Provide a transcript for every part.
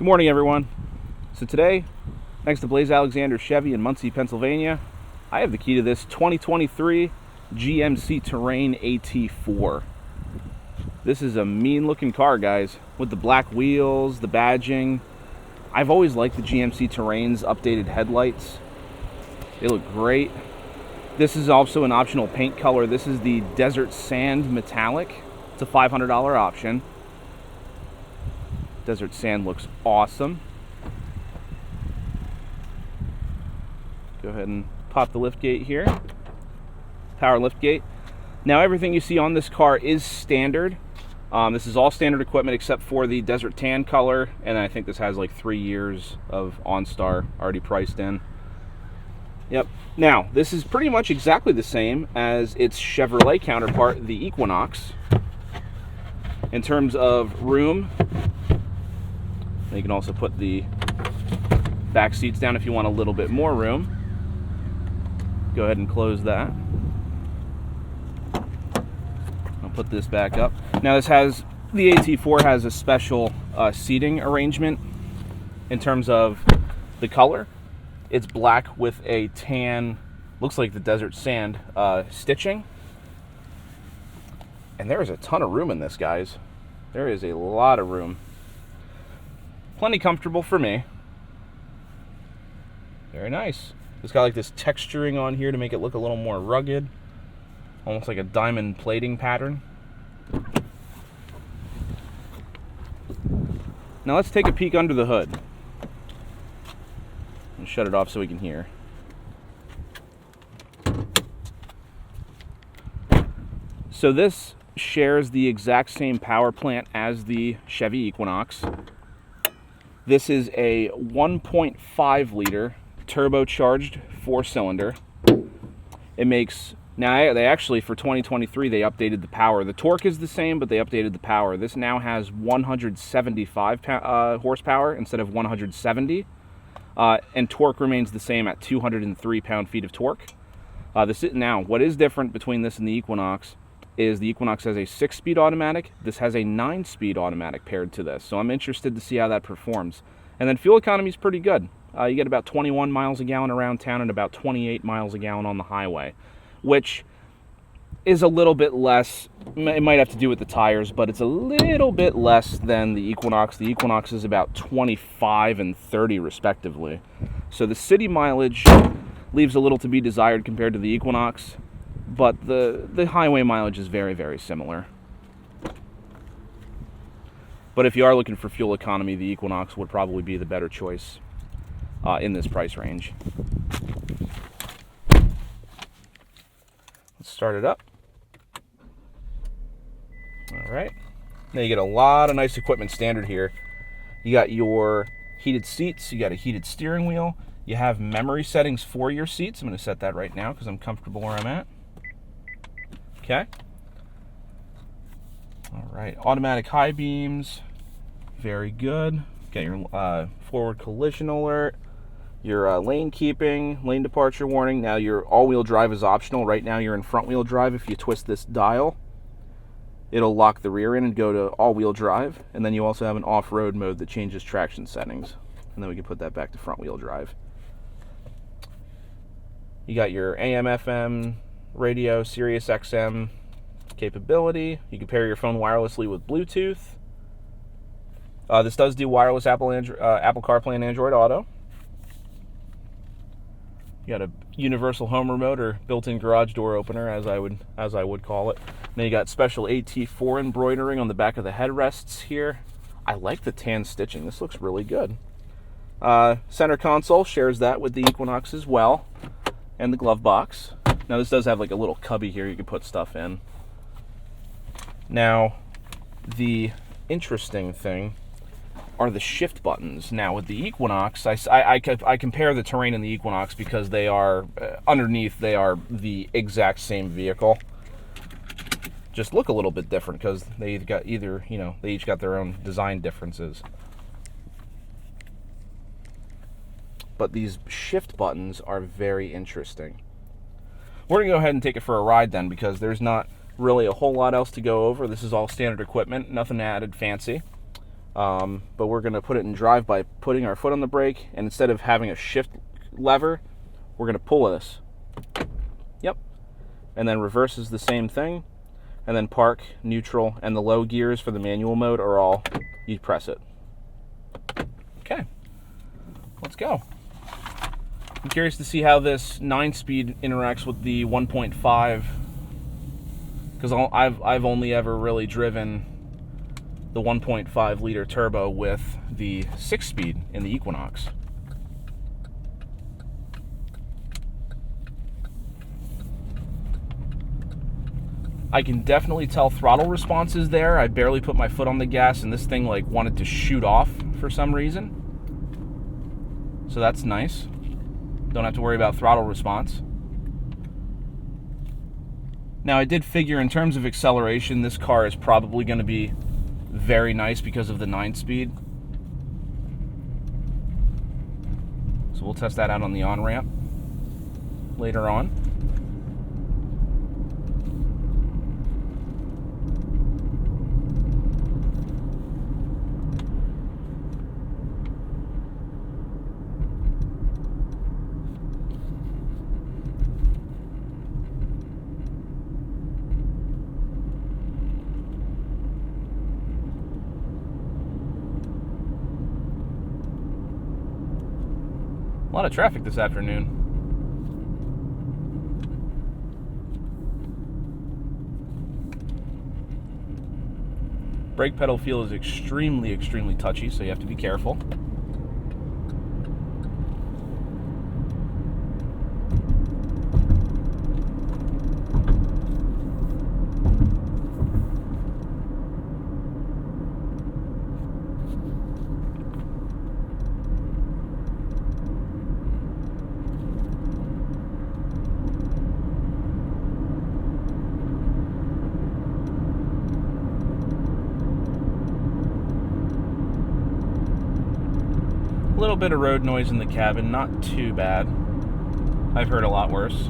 Good morning, everyone. So today, thanks to Blaise Alexander Chevy in Muncy, Pennsylvania, I have the key to this 2023 GMC Terrain AT4. This is a mean-looking car, guys, with the black wheels, the badging. I've always liked the GMC Terrain's updated headlights. They look great. This is also an optional paint color. This is the Desert Sand Metallic. It's a $500 option. Desert Sand looks awesome. Go ahead and pop the lift gate here. Power lift gate. Now everything you see on this car is standard. This is all standard equipment except for the Desert Tan color, and I think this has like 3 years of OnStar already priced in. Yep. Now, this is pretty much exactly the same as its Chevrolet counterpart, the Equinox. In terms of room, you can also put the back seats down if you want a little bit more room. Go ahead and close that. I'll put this back up. Now the AT4 has a special seating arrangement in terms of the color. It's black with a tan, looks like the Desert Sand stitching. And there is a ton of room in this, guys. There is a lot of room. Plenty comfortable for me. Very nice. It's got like this texturing on here to make it look a little more rugged. Almost like a diamond plating pattern. Now let's take a peek under the hood. And shut it off so we can hear. So this shares the exact same power plant as the Chevy Equinox. This is a 1.5 liter turbocharged 4-cylinder. It makes, now they actually, for 2023, they updated the power. The torque is the same, but they updated the power. This now has 175 horsepower instead of 170. And torque remains the same at 203 pound-feet of torque. Now, what is different between this and the Equinox is the Equinox has a 6-speed automatic. This has a 9-speed automatic paired to this. So I'm interested to see how that performs. And then fuel economy is pretty good. You get about 21 miles a gallon around town and about 28 miles a gallon on the highway, which is a little bit less. It might have to do with the tires, but it's a little bit less than the Equinox. The Equinox is about 25 and 30 respectively. So the city mileage leaves a little to be desired compared to the Equinox, but the highway mileage is very, very similar. But if you are looking for fuel economy, the Equinox would probably be the better choice in this price range. Let's start it up. All right. Now you get a lot of nice equipment standard here. You got your heated seats. You got a heated steering wheel. You have memory settings for your seats. I'm going to set that right now because I'm comfortable where I'm at. Okay. All right. Automatic high beams. Very good. Got your forward collision alert. Your lane keeping, lane departure warning. Now your all-wheel drive is optional. Right now you're in front-wheel drive. If you twist this dial, it'll lock the rear in and go to all-wheel drive. And then you also have an off-road mode that changes traction settings. And then we can put that back to front-wheel drive. You got your AM, FM, radio, Sirius XM capability. You can pair your phone wirelessly with Bluetooth. This does do wireless Apple CarPlay and Android Auto. You got a universal home remote or built-in garage door opener, as I would call it. Then you got special AT4 embroidering on the back of the headrests here. I like the tan stitching. This looks really good. Center console shares that with the Equinox as well, and the glove box. Now this does have like a little cubby here you can put stuff in. Now, the interesting thing are the shift buttons. Now with the Equinox, I compare the Terrain and the Equinox because they are, underneath, they are the exact same vehicle. Just look a little bit different because they each got their own design differences. But these shift buttons are very interesting. We're gonna go ahead and take it for a ride then, because there's not really a whole lot else to go over. This is all standard equipment, nothing added fancy. But we're going to put it in drive by putting our foot on the brake, and instead of having a shift lever, we're going to pull this. Yep. And then reverse is the same thing. And then park, neutral, and the low gears for the manual mode are all, you press it. Okay, let's go. I'm curious to see how this 9-speed interacts with the 1.5, because I've only ever really driven the 1.5 liter turbo with the 6-speed in the Equinox. I can definitely tell throttle response is there. I barely put my foot on the gas and this thing like wanted to shoot off for some reason. So that's nice. Don't have to worry about throttle response. Now I did figure in terms of acceleration, this car is probably going to be very nice because of the 9-speed. So we'll test that out on the on-ramp later on. A lot of traffic this afternoon. Brake pedal feel is extremely, extremely touchy, so you have to be careful. A little bit of road noise in the cabin, not too bad. I've heard a lot worse.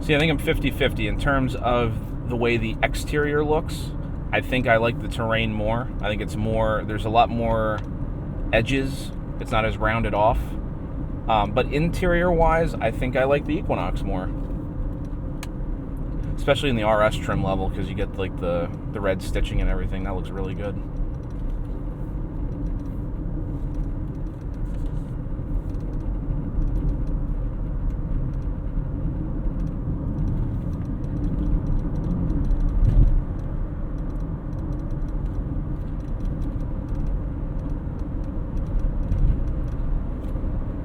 See, I think I'm 50-50 in terms of the way the exterior looks. I think I like the Terrain more. I think it's more, there's a lot more edges. It's not as rounded off. But interior-wise, I think I like the Equinox more. Especially in the RS trim level, because you get like the red stitching and everything. That looks really good.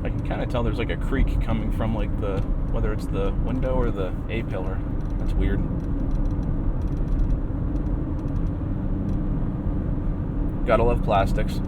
I can kind of tell there's like a creak coming from like the, whether it's the window or the A-pillar. That's weird. Gotta love plastics.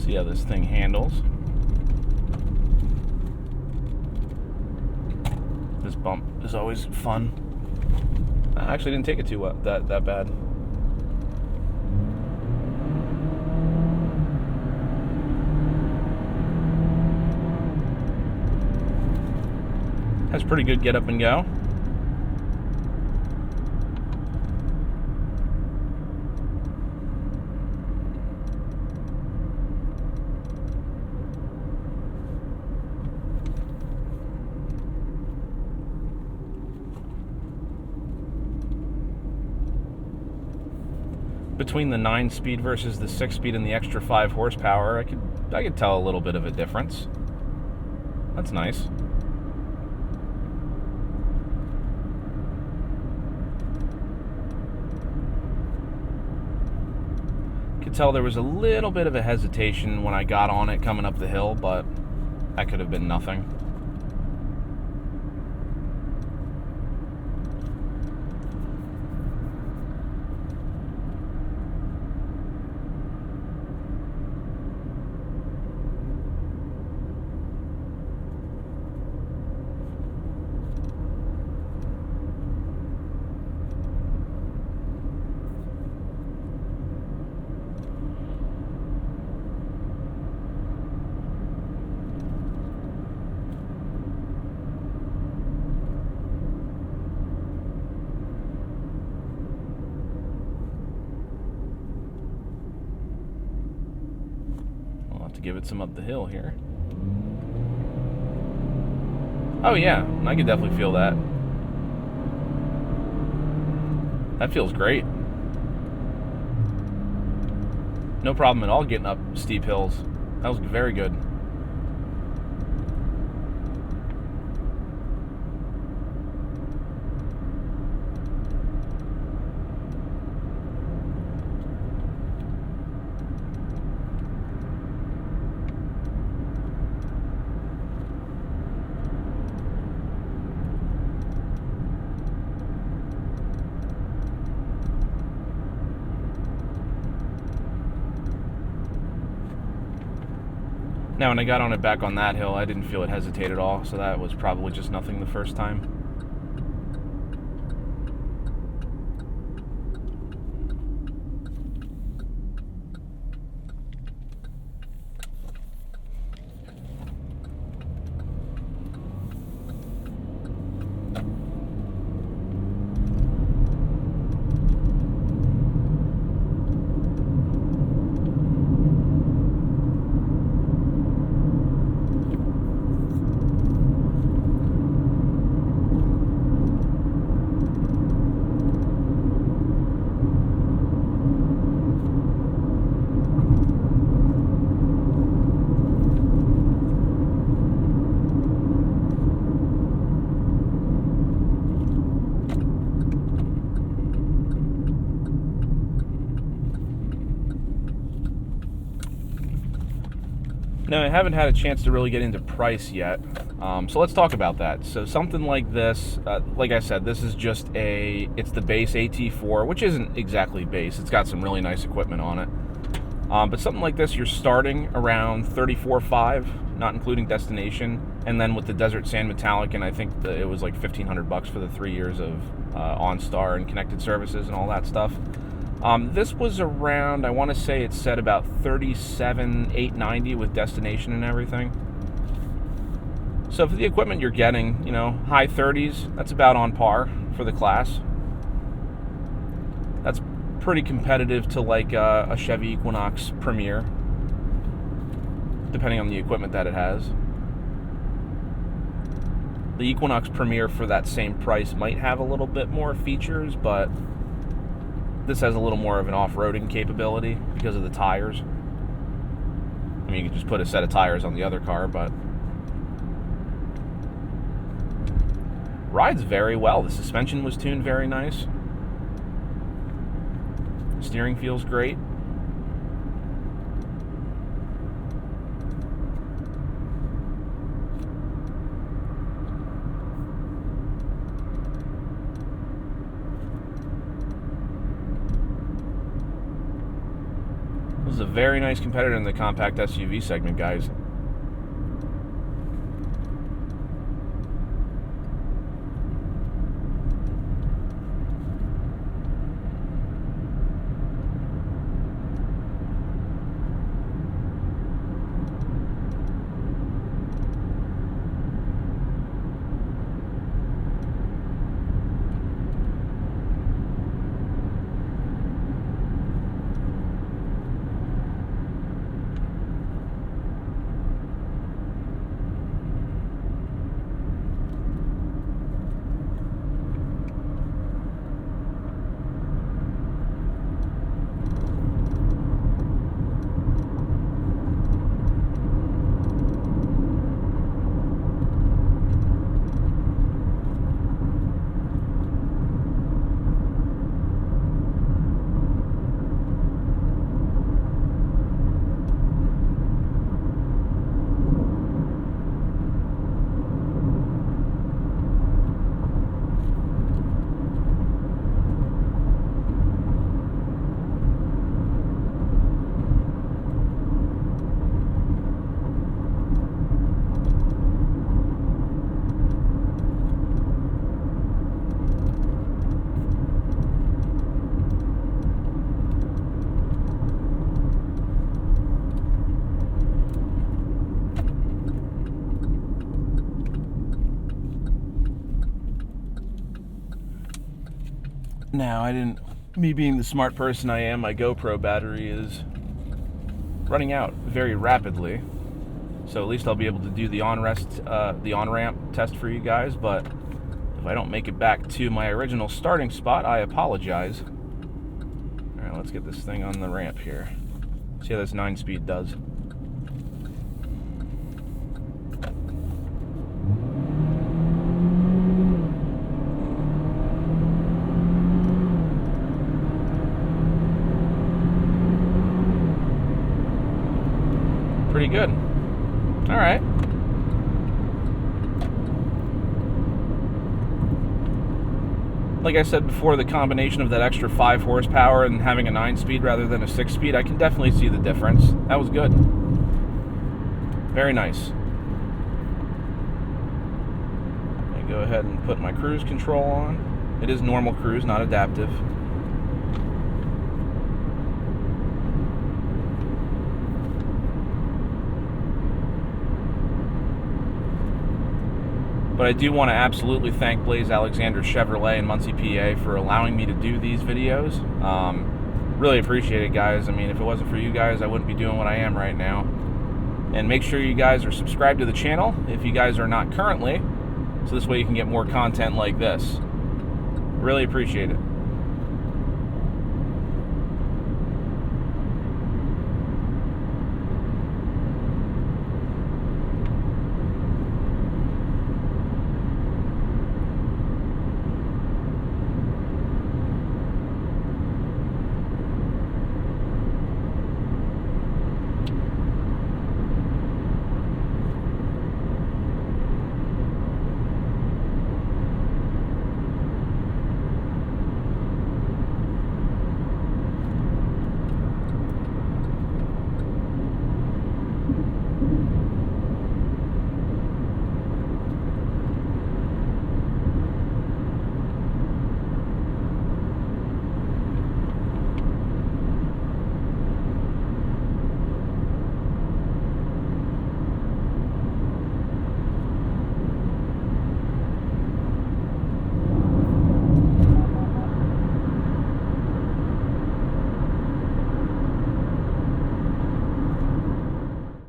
See how this thing handles. This bump is always fun. I actually didn't take it too that bad. Has pretty good get up and go. Between the 9-speed versus the 6-speed and the extra 5 horsepower, I could tell a little bit of a difference. That's nice. tell there was a little bit of a hesitation when I got on it coming up the hill, but that could have been nothing. To give it some up the hill here. Oh yeah, I can definitely feel that. That feels great. No problem at all getting up steep hills. That was very good. Now, when I got on it back on that hill, I didn't feel it hesitate at all, so that was probably just nothing the first time. Now, I haven't had a chance to really get into price yet, so let's talk about that. So something like this, like I said, this is just it's the base AT4, which isn't exactly base. It's got some really nice equipment on it. But something like this, you're starting around $34,500, not including destination, and then with the Desert Sand Metallic, and I think it was like $1,500 for the 3 years of OnStar and connected services and all that stuff. This was around, I want to say it said about $37,890 with destination and everything. So for the equipment you're getting, you know, high 30s, that's about on par for the class. That's pretty competitive to like a Chevy Equinox Premier, depending on the equipment that it has. The Equinox Premier for that same price might have a little bit more features, but this has a little more of an off-roading capability because of the tires. I mean, you can just put a set of tires on the other car, but rides very well. The suspension was tuned very nice. Steering feels great. This is a very nice competitor in the compact SUV segment, guys. Now, me being the smart person I am, my GoPro battery is running out very rapidly. So at least I'll be able to do the on-ramp test for you guys, but if I don't make it back to my original starting spot, I apologize. All right, let's get this thing on the ramp here. See how this 9-speed does. Pretty good. All right. Like I said before, the combination of that extra 5 horsepower and having a 9-speed rather than a 6-speed, I can definitely see the difference. That was good. Very nice. Let me go ahead and put my cruise control on. It is normal cruise, not adaptive. But I do want to absolutely thank Blaise Alexander Chevrolet in Muncy, PA for allowing me to do these videos. Really appreciate it, guys. I mean, if it wasn't for you guys, I wouldn't be doing what I am right now. And make sure you guys are subscribed to the channel if you guys are not currently, so this way you can get more content like this. Really appreciate it.